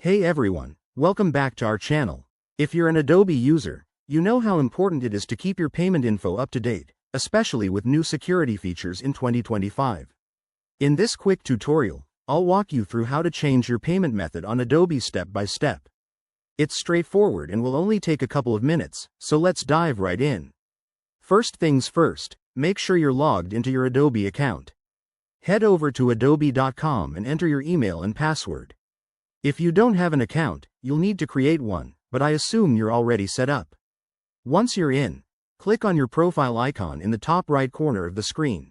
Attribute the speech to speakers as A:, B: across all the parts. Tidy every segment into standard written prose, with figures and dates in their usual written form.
A: Hey everyone, welcome back to our channel. If you're an Adobe user, you know how important it is to keep your payment info up to date, especially with new security features in 2025. In this quick tutorial, I'll walk you through how to change your payment method on Adobe step by step. It's straightforward and will only take a couple of minutes, so let's dive right in. First things first, make sure you're logged into your Adobe account. Head over to adobe.com and enter your email and password. If you don't have an account, you'll need to create one, but I assume you're already set up. Once you're in, click on your profile icon in the top right corner of the screen.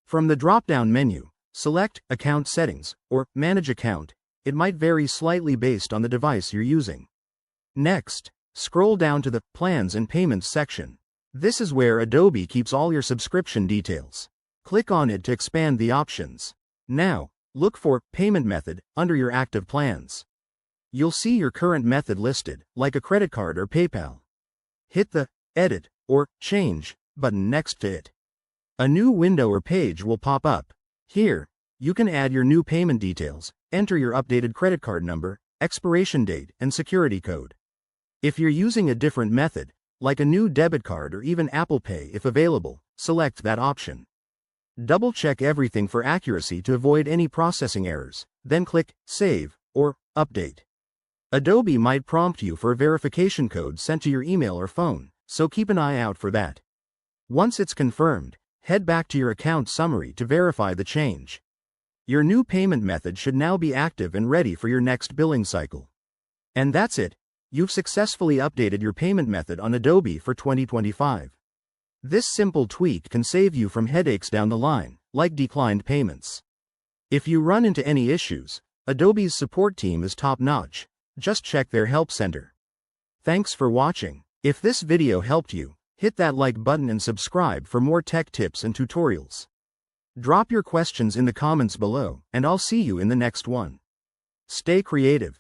A: From the drop-down menu, select Account Settings or Manage Account. It might vary slightly based on the device you're using. Next, scroll down to the Plans and Payments section. This is where Adobe keeps all your subscription details. Click on it to expand the options. Now, look for Payment Method under your active plans. You'll see your current method listed, like a credit card or PayPal. Hit the Edit or Change button next to it. A new window or page will pop up. Here, you can add your new payment details, enter your updated credit card number, expiration date, and security code. If you're using a different method, like a new debit card or even Apple Pay if available, select that option. Double-check everything for accuracy to avoid any processing errors, then click Save or Update. Adobe might prompt you for a verification code sent to your email or phone, so keep an eye out for that. Once it's confirmed, head back to your account summary to verify the change. Your new payment method should now be active and ready for your next billing cycle. And that's it. You've successfully updated your payment method on Adobe for 2025. This simple tweak can save you from headaches down the line, like declined payments. If you run into any issues, Adobe's support team is top-notch. Just check their help center. Thanks for watching. If this video helped you, hit that like button and subscribe for more tech tips and tutorials. Drop your questions in the comments below, and I'll see you in the next one. Stay creative.